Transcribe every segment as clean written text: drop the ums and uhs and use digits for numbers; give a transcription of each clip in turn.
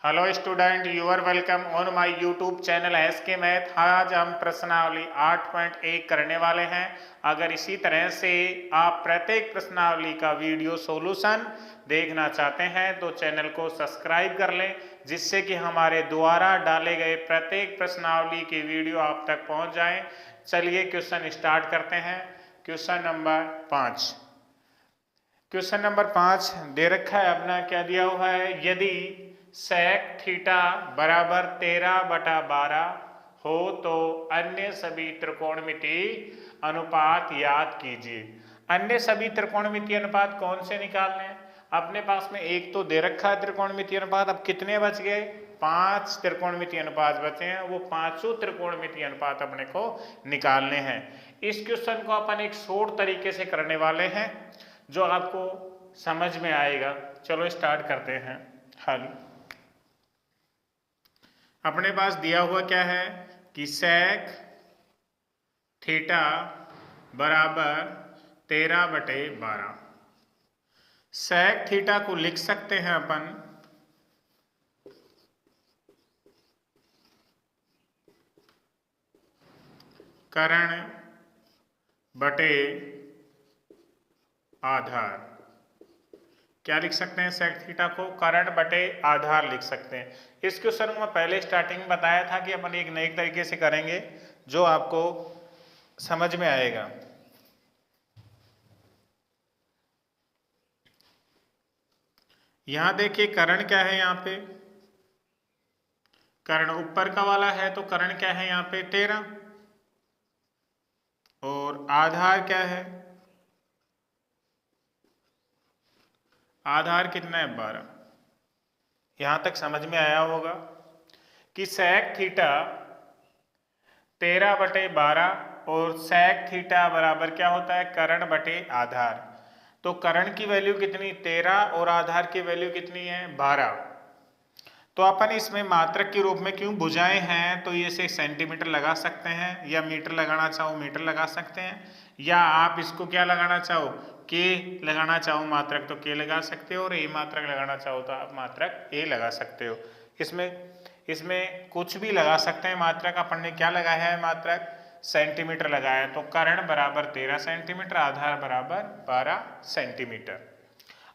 Hello student, you are welcome on my YouTube channel SK math. आज हम प्रश्नावली 8.1 करने वाले हैं। अगर इसी तरह से आप प्रत्येक प्रश्नावली का वीडियो सॉल्यूशन देखना चाहते हैं तो चैनल को सब्सक्राइब कर लें, जिससे कि हमारे द्वारा डाले गए प्रत्येक प्रश्नावली की वीडियो आप तक पहुंच जाए। चलिए क्वेश्चन स्टार्ट करते हैं। Question number 5। क्वेश्चन नंबर 5 दे रखा है अपना, क्या दिया हुआ है, यदि सेक थीटा बराबर 13/12 हो तो अन्य सभी त्रिकोणमितीय अनुपात याद कीजिए। अन्य सभी त्रिकोणमितीय अनुपात कौन से निकालने हैं? अपने पास में एक तो दे रखा है त्रिकोणमितीय अनुपात। अब कितने बच गए? 5 त्रिकोणमितीय अनुपात बचे हैं। वो पांचों त्रिकोणमितीय अनुपात अपने को निकालने हैं। इस क्वेश्चन को अपन एक शॉर्ट तरीके से करने वाले हैं जो आपको समझ में आएगा। चलो स्टार्ट करते हैं हल। अपने पास दिया हुआ क्या है कि सेक थीटा बराबर 13/12। सेक थीटा को लिख सकते हैं अपन कर्ण बटे आधार। क्या लिख सकते हैं? सेक थीटा को कर्ण बटे आधार लिख सकते हैं। इस क्वेश्चन को मैं पहले स्टार्टिंग में बताया था कि अपन एक नए तरीके से करेंगे जो आपको समझ में आएगा। यहां देखिए कर्ण क्या है, यहां पे कर्ण ऊपर का वाला है तो कर्ण क्या है यहां पे 13, और आधार क्या है? आधार कितना है? 12। यहां तक समझ में आया होगा कि सेक थीटा 13/12 और सेक थीटा बराबर क्या होता है? कर्ण बटे आधार। तो कर्ण की वैल्यू कितनी? 13 और आधार की वैल्यू कितनी है? 12। तो अपन इसमें मात्रक के रूप में क्यों भुजाएं हैं तो ये से सेंटीमीटर लगा सकते हैं, या मीटर लगाना चाहो मीटर लगा सकते हैं, या आप इसको क्या लगाना चाहो के लगाना चाहो मात्रक तो के लगा सकते हो, और ए मात्रक लगाना चाहो तो आप मात्रक ए लगा सकते हो। इसमें कुछ भी लगा सकते हैं मात्रक। अपन ने क्या लगाया है? मात्रक सेंटीमीटर लगाया है। तो कर्ण बराबर 13 सेंटीमीटर, आधार बराबर 12 सेंटीमीटर।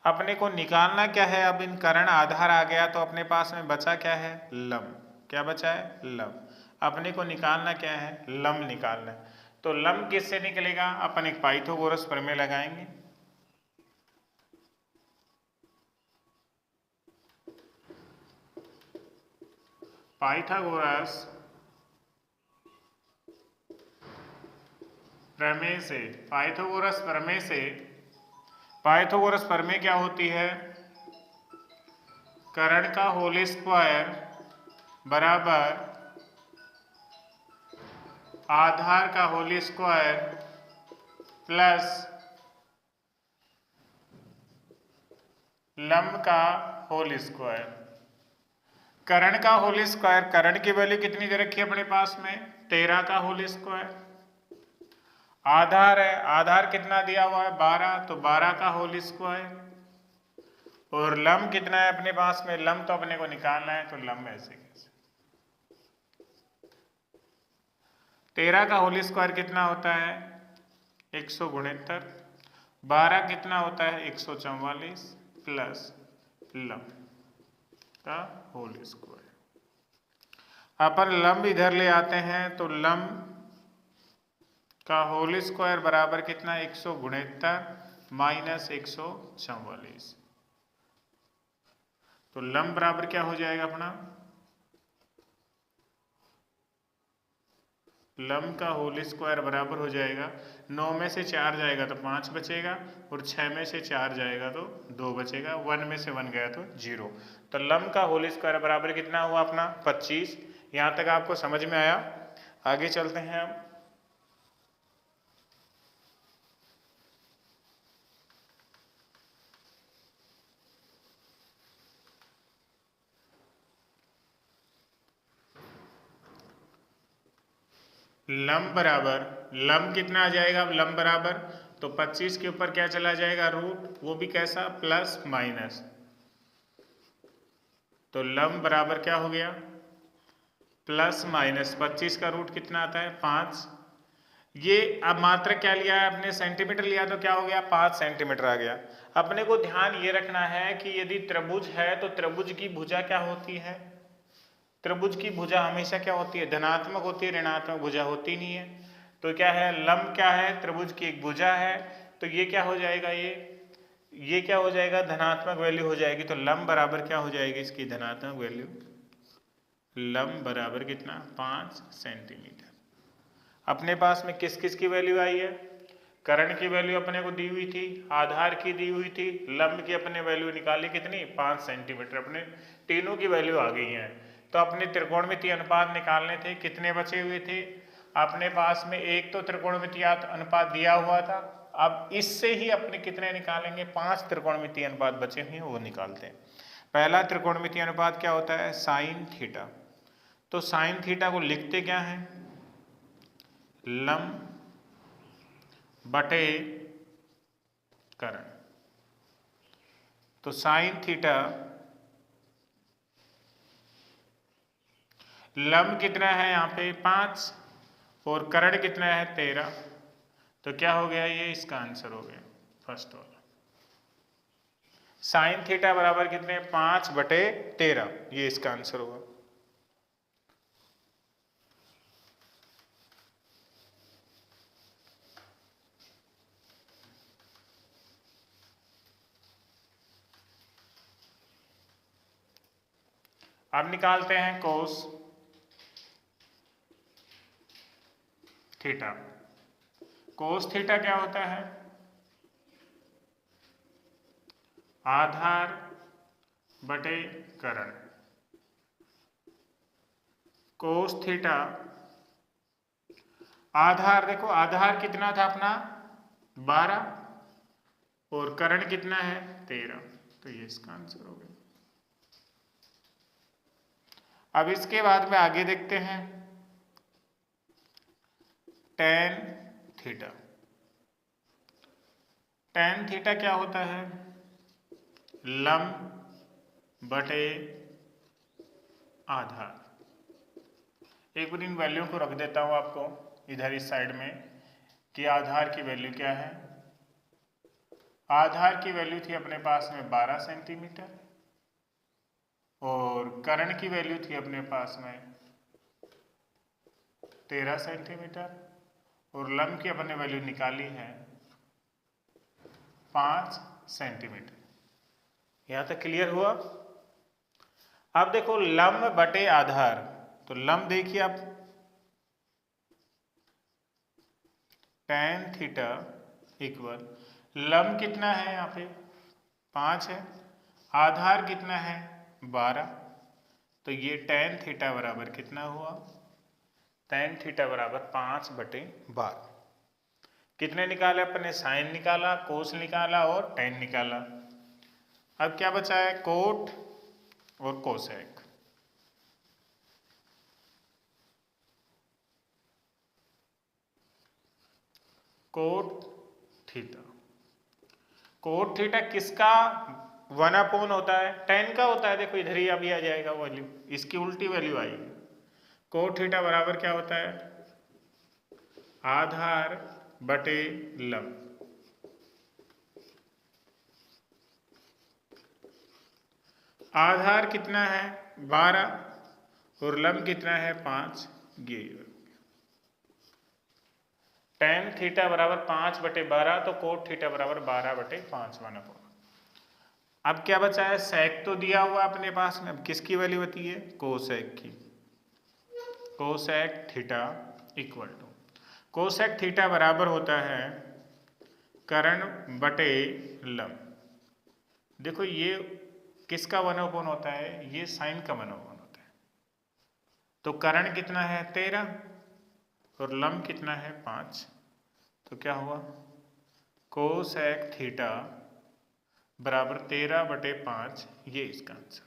अपने को निकालना क्या है? अब इन कर्ण आधार आ गया तो अपने पास में बचा क्या है? लंब। क्या बचा है? लंब। अपने को निकालना क्या है? लंब निकालना है। तो लंब किससे निकलेगा? अपन एक पाइथागोरस प्रमेय लगाएंगे। पाइथागोरस प्रमेय से पाइथागोरस प्रमेय क्या होती है? कर्ण का होल स्क्वायर बराबर आधार का होल स्क्वायर प्लस लंब का होल स्क्वायर। कर्ण का होल स्क्वायर, कर्ण की वैल्यू कितनी दे रखी है अपने पास में? 13 का होल स्क्वायर। आधार है, आधार कितना दिया हुआ है? 12, तो 12 का होल स्क्वायर। और लंब कितना है अपने पास में? लंब तो अपने को निकालना है, तो लंब ऐसे कैसे? 13 का होल स्क्वायर कितना होता है? 169। 12 कितना होता है? 144 प्लस लंब का होल स्क्वायर। अपन लंब इधर ले आते हैं तो लंब का होल स्क्वायर बराबर कितना? 169 माइनस 144। तो लंब बराबर क्या हो जाएगा अपना? लंब का होल स्क्वायर बराबर हो जाएगा, 9 में से 4 जाएगा तो 5 बचेगा, और 6 में से 4 जाएगा तो 2 बचेगा, 1 में से 1 गया तो 0। तो लंब का होल स्क्वायर बराबर कितना हुआ अपना? 25। यहाँ तक आपको समझ में आया? आगे चलते हैं हम। लंब बराबर, लंब कितना आ जाएगा? अब लंब बराबर तो 25 के ऊपर क्या चला जाएगा? रूट, वो भी कैसा? Plus minus. तो लंब बराबर क्या हो गया, प्लस माइनस 25 का रूट कितना आता है 5। ये अब मात्रक क्या लिया है आपने, सेंटीमीटर लिया, तो क्या हो गया 5 सेंटीमीटर आ गया। अपने को ध्यान ये रखना है कि यदि त्रिभुज है तो त्रिभुज की भुजा क्या होती है, त्रिभुज की भुजा हमेशा क्या होती है, धनात्मक होती है, ऋणात्मक भुजा होती नहीं है। तो क्या है, लंब क्या है, त्रिभुज की एक भुजा है, तो ये क्या हो जाएगा, ये क्या हो जाएगा, धनात्मक वैल्यू हो जाएगी। तो लंब बराबर क्या हो जाएगी इसकी, धनात्मक वैल्यू, लंब बराबर कितना 5 सेंटीमीटर। अपने पास में किस किस की वैल्यू आई है, कर्ण की वैल्यू अपने को दी हुई थी, आधार की दी हुई थी, लंब की अपने वैल्यू निकाली कितनी 5 सेंटीमीटर, अपने तीनों की वैल्यू आ गई है। तो अपने त्रिकोणमितीय अनुपात निकालने थे, कितने बचे हुए थे अपने पास में, एक तो त्रिकोणमितीय अनुपात दिया हुआ था। अब इससे ही अपने कितने निकालेंगे, 5 त्रिकोणमितीय अनुपात बचे हुए हैं वो निकालते हैं। पहला त्रिकोणमितीय अनुपात क्या होता है, साइन थीटा। तो साइन थीटा को लिखते क्या है, लंब बटे कर्ण। तो साइन थीटा, लंब कितना है यहाँ पे 5 और कर्ण कितना है 13। तो क्या हो गया, ये इसका आंसर हो गया फर्स्ट वाला। साइन थीटा बराबर कितने 5 बटे 13, ये इसका आंसर होगा। अब निकालते हैं कोस थीटा। कोस थीटा क्या होता है, आधार बटे कर्ण। कोस थीटा, आधार देखो, आधार कितना था अपना 12 और कर्ण कितना है 13, तो ये इसका आंसर हो गया। अब इसके बाद में आगे देखते हैं टेन थीटा। टेन थीटा क्या होता है, लंब बटे आधार। एक बार इन वैल्यू को रख देता हूं आपको इधर इस साइड में कि आधार की वैल्यू क्या है। आधार की वैल्यू थी अपने पास में 12 सेंटीमीटर और कर्ण की वैल्यू थी अपने पास में 13 सेंटीमीटर और लंब की अपने वैल्यू निकाली है 5 सेंटीमीटर। यहां तक क्लियर हुआ। अब देखो लंब बटे आधार, तो लंब देखिए आप, टेन थीटा इक्वल, लंब कितना है यहाँ पे 5 है, आधार कितना है 12, तो ये टेन थीटा बराबर कितना हुआ, टेन थीटा बराबर 5 बटे 12। कितने निकाले अपने, साइन निकाला, कोस निकाला और टेन निकाला। अब क्या बचा है, कोट और cosec. Cot theta, cot theta किसका 1/, होता है टेन का होता है। देखो इधर ही अभी आ जाएगा वैल्यू, इसकी उल्टी वैल्यू आएगी। कोट थीटा बराबर क्या होता है, आधार बटे लंब। आधार कितना है 12 और लंब कितना है 5, ये टेन थीटा बराबर 5 बटे 12, तो कोट थीटा बराबर 12 बटे 5 1/। अब क्या बचा है, सेक तो दिया हुआ अपने पास में, अब किसकी वैल्यू होती है, कोसेक की। Cosec theta equal to, cosec theta बराबर होता है कर्ण बटे लंब। देखो ये किसका 1/, होता है, ये साइन का 1/, होता है। तो कर्ण कितना है 13 और लंब कितना है 5, तो क्या हुआ, कोसेक थीटा बराबर 13 बटे 5, ये इसका आंसर हुआ।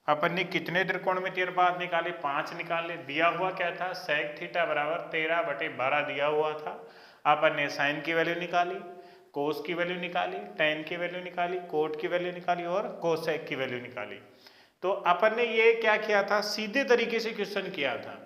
अपन ने कितने त्रिकोणमितीय अनुपात निकाले, 5 निकाले। दिया हुआ क्या था, सेक थीटा बराबर 13 बटे 12 दिया हुआ था। अपन ने साइन की वैल्यू निकाली, कोस की वैल्यू निकाली, टेन की वैल्यू निकाली, कोट की वैल्यू निकाली और कोसेक की वैल्यू निकाली। तो अपन ने ये क्या किया था, सीधे तरीके से क्वेश्चन किया था।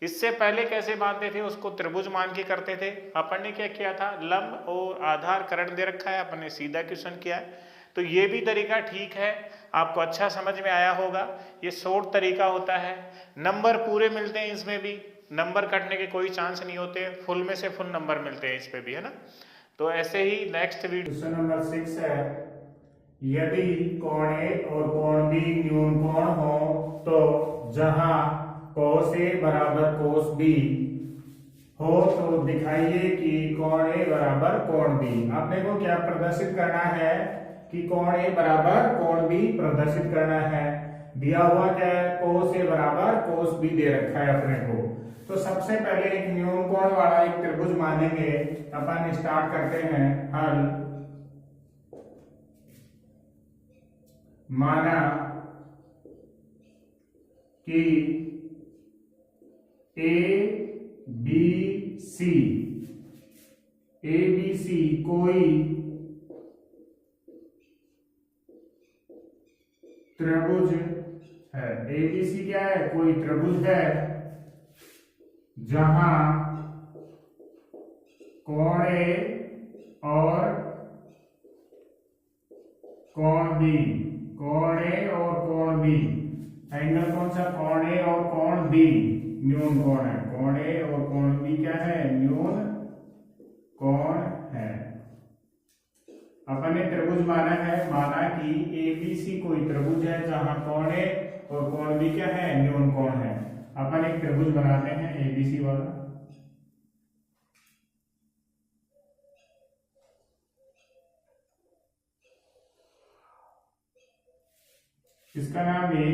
इससे पहले कैसे मानते थे, उसको त्रिभुज मान के करते थे। अपन ने क्या किया था, लंब और आधार करण दे रखा है, अपन ने सीधा क्वेश्चन किया है। तो ये भी तरीका ठीक है, आपको अच्छा समझ में आया होगा। ये शॉर्ट तरीका होता है, नंबर पूरे मिलते हैं इसमें भी, नंबर कटने के कोई चांस नहीं होते, फुल में से फुल नंबर मिलते हैं इस पे भी, है ना। तो ऐसे ही नेक्स्ट वीडियो क्वेश्चन नंबर 6 है, यदि कोण ए और कोण बी न्यून कोण हो तो जहां cos A बराबर cos B हो तो दिखाइए कि कोण A बराबर कोण B। आपने को क्या प्रदर्शित करना है कि कोण A बराबर कोण B प्रदर्शित करना है। दिया हुआ क्या है, cos A बराबर cos B दे रखा है अपने को। तो सबसे पहले एक न्यून कोण वाला एक त्रिभुज मानेंगे। अपन स्टार्ट करते हैं हल। माना कि ए बी सी कोई त्रिभुज है। ए बी सी क्या है, कोई त्रिभुज है जहां कोण ए और कोण बी, कोण ए और कोण बी, एंगल कौन सा, कोण ए और कोण बी न्यून कोण है। कोण ए और कोण बी क्या है, न्यून कोण है। अपन ने त्रिभुज माना है, माना कि ए बी सी कोई त्रिभुज है जहां कोण ए और कोण बी क्या है, न्यून कोण है। अपन एक त्रिभुज बनाते हैं ए बी सी वाला। इसका नाम ए,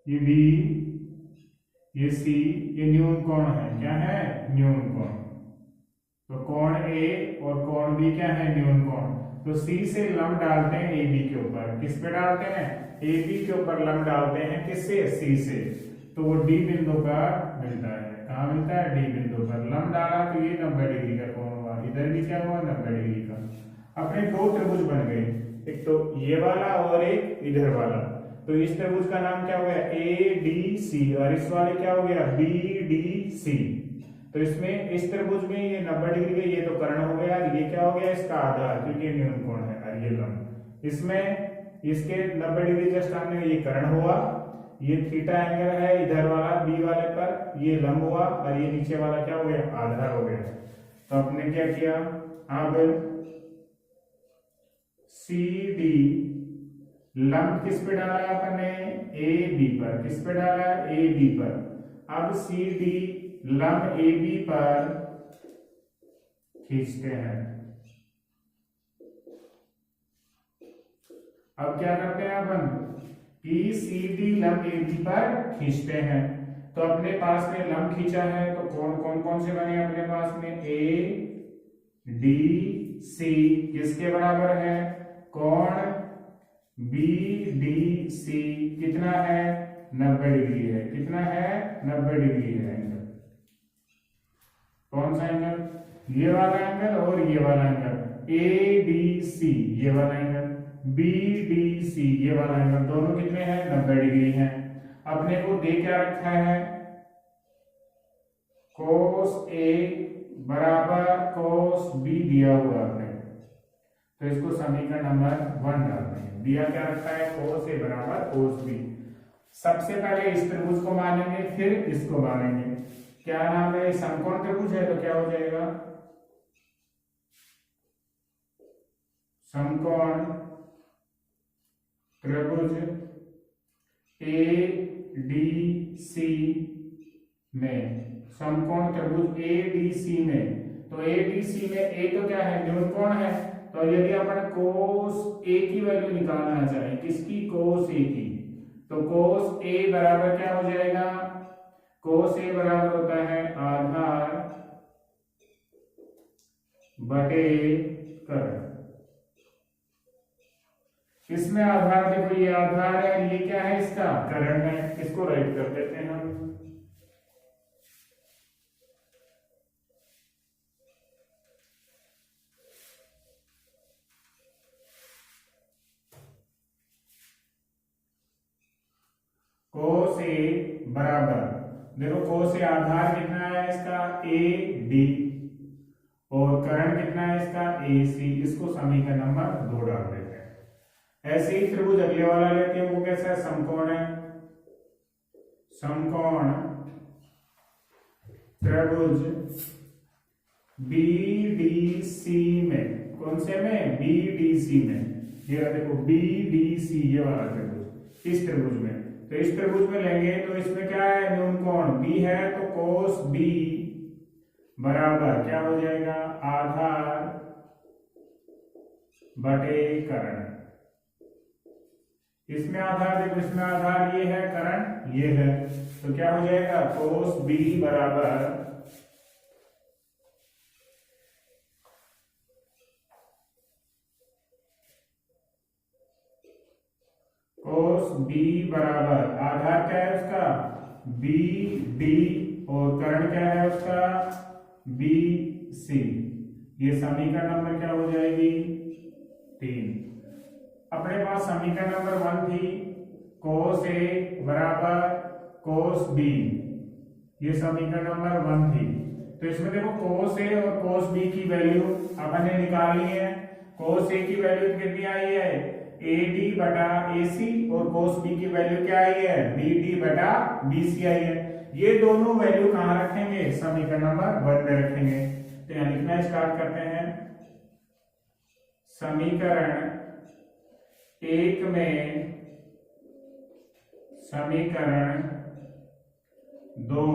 ये बी, ये सी, ये न्यून कोण है। क्या है, न्यून कोण। तो कोण ए और कोण बी क्या है, न्यून कोण। तो सी से लंब डालते हैं ए बी के ऊपर। किस पे डालते हैं, ए बी के ऊपर लंब डालते हैं, किससे, सी से। तो वो डी बिंदु पर मिलता है। कहाँ मिलता है, डी बिंदु पर। लंब डाला तो ये 90 डिग्री का कोण हुआ, इधर भी क्या हुआ, 90 डिग्री का। अपने दो त्रिभुज बन गए, एक तो ये वाला और एक इधर वाला। तो इस त्रिभुज का नाम क्या हो गया, ए डी सी, और इस वाले क्या हो गया, बी डी सी। तो इसमें इस त्रिभुज में ये 90 डिग्री का, ये तो कर्ण हो गया, ये क्या हो गया, इसका आधार, क्योंकि ये न्यून कोण है और ये लंब। इसमें इसके 90 डिग्री जस्ट सामने ये कर्ण हुआ, ये थीटा एंगल है इधर वाला बी वाले पर, ये लंब हुआ, और ये नीचे वाला क्या हो गया, आधार हो गया। तो आपने क्या किया, अब सी डी लंब किस पे डाला आपने, ए बी पर। किस पे डाला, ए बी पर। अब सी डी लंब ए बी पर खींचते हैं। अब क्या करते हैं अपन, कि सी डी लंब ए बी पर खींचते हैं। तो अपने पास में लंब खींचा है, तो कौन कौन कौन से बने अपने पास में, ए डी सी किसके बराबर है, कोण बी डी सी कितना है, 90 डिग्री है। कितना है, 90 डिग्री है एंगल। कौन सा एंगल, ये वाला एंगल और ये वाला एंगल। ए डी सी ये वाला एंगल, बी डी सी ये वाला एंगल, दोनों कितने हैं, 90 डिग्री हैं। अपने को दे क्या रखा है, कोस ए बराबर कोस बी दिया हुआ है। तो इसको समीकरण नंबर 1 डालते हैं। दिया क्या रखा है, कोस ए बराबर कोस बी। सबसे पहले इस त्रिभुज को मानेंगे, फिर इसको मानेंगे। क्या नाम है, समकोण त्रिभुज है, तो क्या हो जाएगा, समकोण त्रिभुज ए डी सी में, समकोण त्रिभुज ए डी सी में। तो ए डी सी में ए तो क्या है, न्यून कोण है। तो यदि अपन कोस ए की वैल्यू निकालना चाहें, किसकी, कोस ए की, तो कोस ए बराबर क्या हो जाएगा, कोस ए बराबर होता है आधार बटे कर्ण। इसमें आधार देखो, ये आधार है, ये क्या है, इसका कर्ण है। इसको राइट कर देते हैं हम। कोस ए बराबर, देखो कोस ए आधार कितना है इसका ए डी और करण कितना है इसका ए सी, इसको समीकरण नंबर 2 डाल देते हैं। ऐसे ही त्रिभुज अगले वाला लेते हैं, वो कैसा है, समकोण है। समकोण त्रिभुज बीडीसी में, कौन से में, बीडीसी में, ये देखो बीडीसी ये वाला त्रिभुज, इस त्रिभुज में, तो इस त्रिभुज में लेंगे तो इसमें क्या है, न्यून कोण बी है, तो कोस बी बराबर क्या हो जाएगा, आधार बटे करण। इसमें आधार देखो, इसमें आधार ये है, करण ये है, तो क्या हो जाएगा, कोस बी बराबर कोस बी बराबर आधार क्या है उसका बी डी और करण क्या है उसका बी सी। ये समीकरण नंबर क्या हो जाएगी, 3। अपने पास समीकरण नंबर 1 थी, कोस ए बराबर कोस बी, ये समीकरण नंबर 1 थी। तो इसमें देखो कोस ए और कोस बी की वैल्यू अपन ने निकाली है। कोस ए की वैल्यू कितनी आई है, ए डी बटा ए सी, और कोस बी की वैल्यू क्या आई है, बी डी बटा बी सी आई है। ये दोनों वैल्यू कहाँ रखेंगे, समीकरण नंबर 1 में रखेंगे। तो यहाँ लिखना स्टार्ट करते हैं, समीकरण 1 में समीकरण 2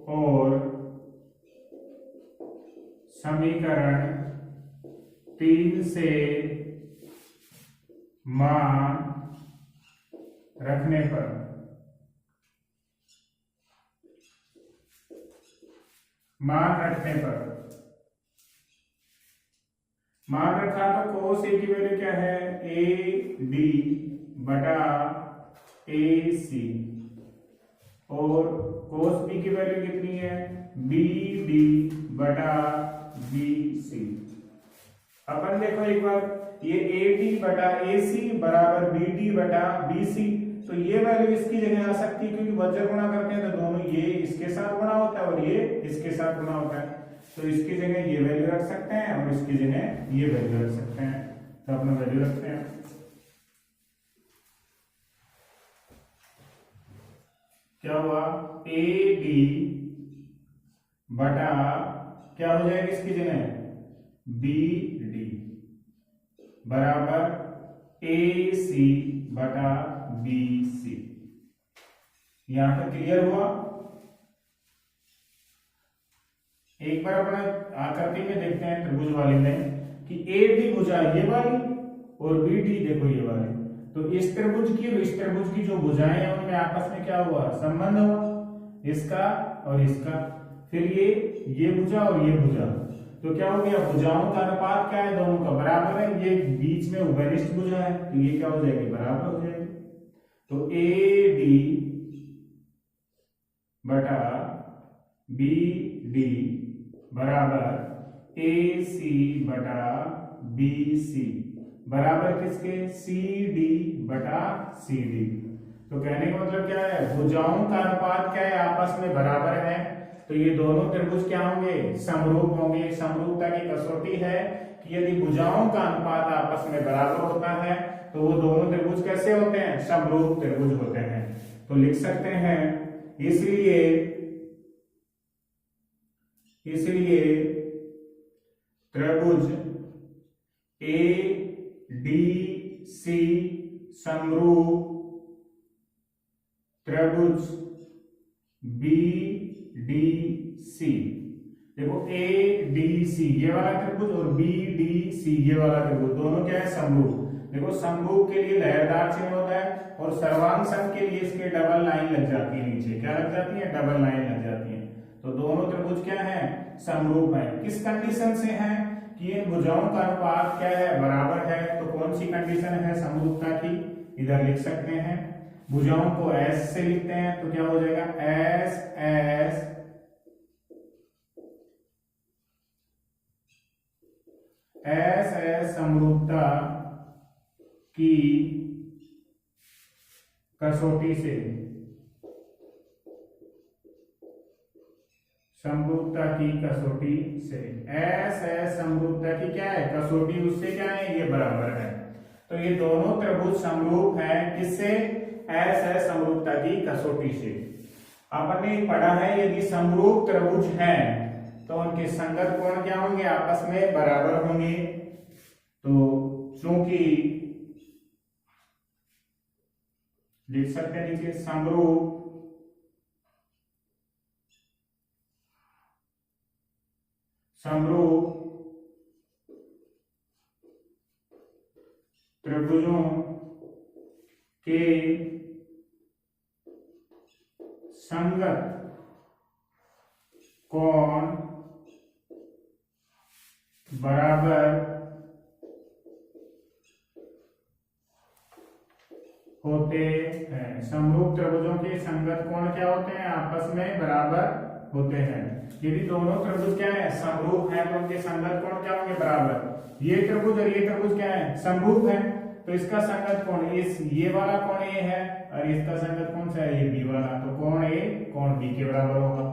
और समीकरण 3 से मान रखने पर मान रखा तो कोस ए की वैल्यू क्या है, ए डी बटा ए सी, और कोस बी की वैल्यू कितनी है, बी डी बटा बी सी। अपन देखो एक बार, ये ए डी बटा ए सी बराबर बी डी बटा बी सी, तो ये वैल्यू इसकी जगह आ सकती है, क्योंकि वज्र गुणा करते हैं तो दोनों ये इसके साथ गुणा होता है और ये इसके साथ गुणा होता है, तो इसकी जगह ये वैल्यू रख सकते हैं और इसकी जगह ये वैल्यू रख सकते हैं। तो अपना वैल्यू रखते हैं, क्या हुआ, ए डी बटा क्या हो जाएगा इसकी जगह, बी डी बराबर ए सी बटा बी सी। यहां तक क्लियर हुआ। एक बार अपना आकृति में देखते हैं त्रिभुज वाली में कि ए डी भुजा ये वाली और बी डी देखो ये वाली, तो इस त्रिभुज की और इस त्रिभुज की जो भुजाएं हैं उनमें आपस में क्या हुआ, संबंध हुआ, इसका और इसका। फिर ये भुजा और ये भुजा, तो क्या हो गया, भुजाओं का अनुपात क्या है, दोनों का बराबर है। ये बीच में उभयनिष्ठ भुजा है तो ये क्या हो जाएगी, बराबर हो जाएगी। तो ए डी बटा बी डी बराबर ए सी बटा बी सी बराबर किसके, सी डी बटा सी डी। तो कहने का मतलब क्या है, भुजाओं का अनुपात क्या है, आपस में बराबर है, तो ये दोनों त्रिभुज क्या होंगे, समरूप होंगे। समरूपता की कसौटी है कि यदि भुजाओं का अनुपात आपस में बराबर होता है तो वो दोनों त्रिभुज कैसे होते हैं, समरूप त्रिभुज होते हैं। तो लिख सकते हैं, इसलिए त्रिभुज ए डी सी समरूप त्रिभुज बी डी सी। देखो ए डी सी ये वाला त्रिभुज और बी डी सी ये वाला त्रिभुज, दोनों क्या है, समरूप। देखो समरूप के लिए लहरदार चिन्ह होता है और सर्वांग सम के लिए इसके डबल लाइन लग जाती है, नीचे क्या लग जाती है, डबल लाइन लग जाती है। तो दोनों त्रिभुज क्या है, समरूप है। किस कंडीशन से है कि इन भुजाओं का अनुपात क्या है, बराबर है। तो कौन सी कंडीशन है समरूपता की, इधर लिख सकते हैं। भुजाओं को एस से लिखते हैं तो क्या हो जाएगा, एस एस एस एस समरूपता की कसौटी से समरूपता की कसौटी से। एस एस समरूपता की क्या है कसौटी, उससे क्या है ये बराबर है। तो ये दोनों त्रिभुज समरूप है किससे, एस एस समरूपता की कसौटी से। आपने पढ़ा है यदि समरूप त्रिभुज है तो उनके संगत कोण क्या होंगे, आपस में बराबर होंगे। तो चूंकि लिख सकते हैं नीचे समरूप त्रिभुजों के संगत कोण बराबर होते हैं। समरूप त्रिभुजों के संगत कोण क्या होते हैं, आपस में बराबर होते हैं। यदि दोनों त्रिभुज क्या है समरूप है तो उनके संगत कोण क्या होंगे बराबर। ये त्रिभुज और ये त्रिभुज क्या है समरूप है, तो इसका संगत कोण इस ये वाला कोण ए है और इसका संगत कौन सा है ये बी वाला, तो कोण ए कोण बी के बराबर होगा।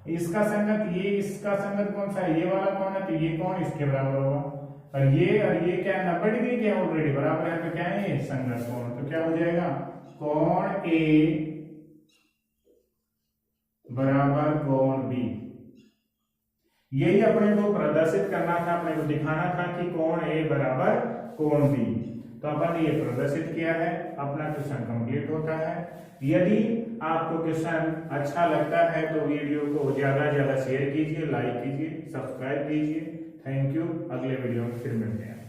इसका संगत ये, इसका संगत कौन सा है ये वाला कोण है, तो ये कोण इसके बराबर होगा। और ये क्या 90 डिग्री के ऑलरेडी बराबर है, तो क्या है ये संगत कोण। तो क्या हो जाएगा कोण ए बराबर कोण बी। यही अपने को प्रदर्शित करना था, अपने को दिखाना था कि कोण ए बराबर कोण बी। तो अपन ने ये प्रदर्शित किया है, अपना क्वेश्चन कंप्लीट होता है। यदि आपको क्वेश्चन अच्छा लगता है तो वीडियो को ज्यादा से ज्यादा शेयर कीजिए, लाइक कीजिए, सब्सक्राइब कीजिए। Thank you. अगले वीडियो में फिर मिलते हैं।